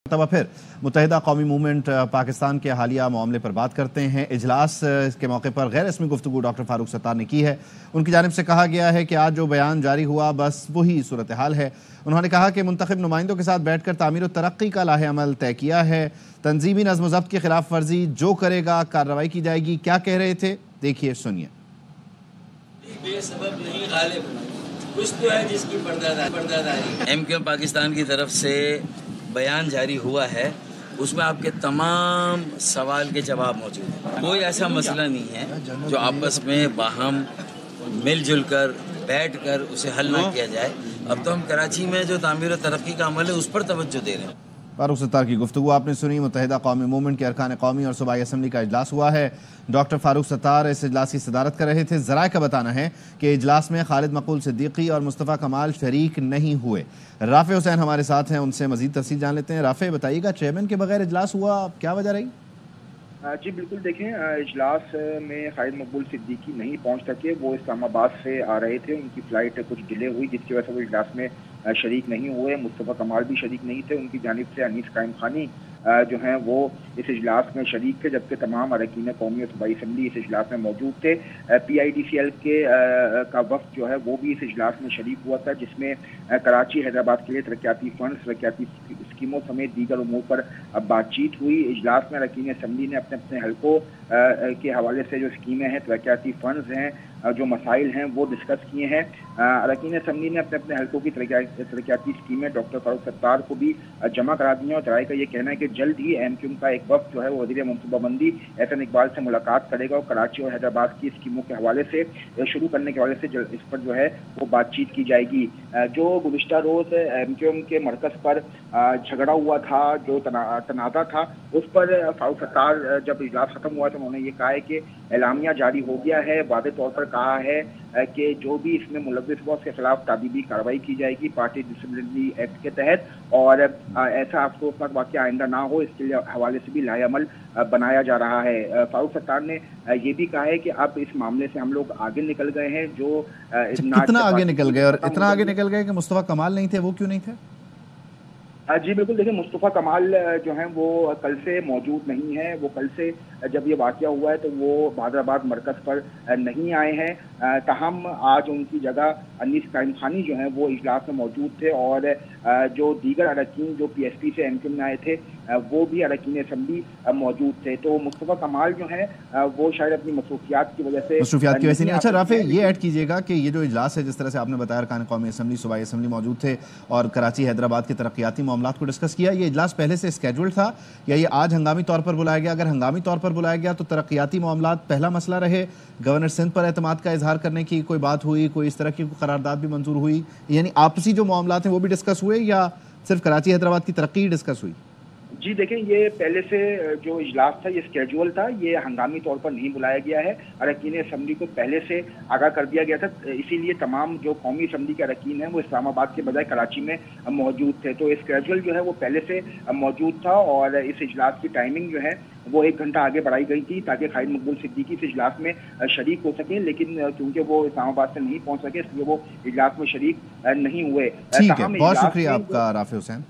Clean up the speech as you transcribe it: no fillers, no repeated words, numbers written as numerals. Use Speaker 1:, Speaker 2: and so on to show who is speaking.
Speaker 1: तब फिर मुत्तहिदा कौमी मूवमेंट पाकिस्तान के हालिया मामले पर बात करते हैं। इजलास के मौके पर गैर रस्मी गुफ्तगू डॉक्टर फारूक सत्तार ने की है। उनकी जानिब से कहा गया है कि आज जो बयान जारी हुआ बस वही सूरत हाल है। उन्होंने कहा कि मुंतखब नुमाइंदों के साथ बैठकर तामीर और तरक्की का लाहे अमल तय किया है। तंजीमी नज़्म ज़ब्त की खिलाफ वर्जी जो करेगा कार्रवाई की जाएगी। क्या कह रहे थे, देखिए सुनिए।
Speaker 2: बेसबब नहीं गालिब, कुछ तो है जिसकी पर्दादारी। एमक्यूएम पाकिस्तान की तरफ से बयान जारी हुआ है, उसमें आपके तमाम सवाल के जवाब मौजूद हैं। कोई ऐसा मसला नहीं है जो आपस में बाहम मिलजुल कर बैठ कर उसे हल ना किया जाए। अब तो हम कराची में जो तामीर और तरक्की का अमल है उस पर तवज्जो दे रहे हैं।
Speaker 1: फारूक सत्तार की गुफ्तगू आपने सुनी। मुत्तहिदा कौमी मूवमेंट के अरकान कौमी और सूबाई असम्बली का इजलास हुआ है। डॉक्टर फारूक सत्तार इस इजलास की सदारत कर रहे थे। ज़राए का बताना है कि इजलास में खालिद मकबूल सिद्दीकी और मुस्तफ़ा कमाल शरीक नहीं हुए। राफ़े हुसैन हमारे साथ हैं, उनसे मज़ीद तफसील जान लेते हैं। राफ़े, बताइएगा, चेयरमैन के बगैर इजलास हुआ, क्या वजह रही?
Speaker 3: जी बिल्कुल, देखें, इजलास में खालिद मकबूल सिद्दीकी नहीं पहुंच सके। वो इस्लामाबाद से आ रहे थे, उनकी फ़्लाइट कुछ डिले हुई जिसकी वजह से वो इजलास में शरीक नहीं हुए। मुस्तफ़ा कमाल भी शरीक नहीं थे। उनकी जानिब से अनीस कायम खानी जो हैं वो इस इजलास में शरीक थे, जबकि तमाम अरकान कौमी और सूबाई असम्बली इस इजलास में मौजूद थे। PIDCL के का वफ़द जो है वो भी इस इजलास में शरीक हुआ था, जिसमें कराची हैदराबाद के लिए तरक्याती फ़ंड्स, तरक्याती स्कीमों समेत दीगर उमूर पर अब बातचीत हुई। इजलास में अरकान असम्बली ने अपने अपने हलकों के हवाले से जो स्कीमें हैं, तरक्याती फ़ंड्स हैं, जो मसाइल हैं वो डिस्कस किए हैं। अरकान असम्बली ने अपने अपने हलकों की तरक्याती स्कीमें डॉक्टर फारूक सत्तार को भी जमा करा दी हैं। और ज़राए का ये कहना है कि जल्द ही एमक्यूएम का एक वफ़द जो है वो वज़ीर मनसूबाबंदी एहसन इकबाल से मुलाकात करेगा और कराची और हैदराबाद की स्कीमों के हवाले से शुरू करने के हवाले से इस पर जो है वो बातचीत की जाएगी। जो गुज़िश्ता रोज़ एमक्यूएम के मरकज़ पर झगड़ा हुआ था, जो तनाज़ा था, उस पर फारूक सत्तार जब इजलास ख़त्म हुआ तो उन्होंने ये कहा है कि एलामिया जारी हो गया है। वाज़ेह तौर पर कहा है कि जो भी इसमें मुलव्विस हुआ उसके खिलाफ तादीबी कार्रवाई की जाएगी पार्टी डिसिप्लिनरी एक्ट के तहत, और ऐसा अफसोसनाक वाक़या आइंदा ना हो इसके लिए हवाले से भी लाएअमल बनाया जा रहा है। फारूक सत्तार ने ये भी कहा है कि अब इस मामले से हम लोग आगे निकल गए हैं। जो
Speaker 1: कितना आगे निकल गए, और इतना आगे निकल गए कि मुस्तफ़ा कमाल नहीं थे, वो क्यों नहीं थे?
Speaker 3: जी बिल्कुल, देखिए, मुस्तफ़ा कमाल जो हैं वो कल से मौजूद नहीं है। वो कल से जब ये वाक़या हुआ है तो वो हैदराबाद मरकज़ पर नहीं आए हैं। ताहम आज उनकी जगह अनीस कायम खानी जो हैं वो इजलास में मौजूद थे, और जो दीगर अरकान जो PSP से एमक्यूएम में आए थे वो भी अरकान असम्बली मौजूद थे। तो मुस्तफ़ा कमाल जो हैं वो शायद अपनी मसरूफियात की वजह से
Speaker 1: नहीं। अच्छा राफ़े, ये ऐड कीजिएगा कि ये जो इजलास है, जिस तरह से आपने बताया, अरकान कौमी असम्बली, सूबाई असम्बली मौजूद थे और कराची हैदराबाद के तरक्याती मामलात को डिस्कस किया, ये इजलास पहले से स्केड्यूल्ड था या ये आज हंगामी तौर पर बुलाया गया? अगर हंगामी तौर पर बुलाया गया तो तरक्याती मामलात पहला मसला रहे, गवर्नर सिंध पर एतमाद का इजहार करने की कोई बात हुई, कोई इस तरह की करारदाद भी मंजूर हुई, यानी आपसी जो मामलात हैं वो भी डिस्कस हुए, या सिर्फ कराची हैदराबाद की तरक्की डिस्कस हुई?
Speaker 3: जी देखें, ये पहले से जो इजलास था ये स्केड्यूल था, ये हंगामी तौर पर नहीं बुलाया गया है। अरकान असम्बली को पहले से आगाह कर दिया गया था, इसीलिए तमाम जो कौमी असम्बली के अरकान हैं वो इस्लामाबाद के बजाय कराची में मौजूद थे। तो स्केड्यूल जो है वो पहले से मौजूद था, और इस इजलास की टाइमिंग जो है वो 1 घंटा आगे बढ़ाई गई थी ताकि खालिद मकबूल सिद्दीकी इस इजलास में शरीक हो सकें, लेकिन क्योंकि वो इस्लामाबाद से नहीं पहुँच सके इसलिए वो इजलास में शरीक नहीं हुए।
Speaker 1: ठीक है, बहुत शुक्रिया आपका राफ़े हुसैन।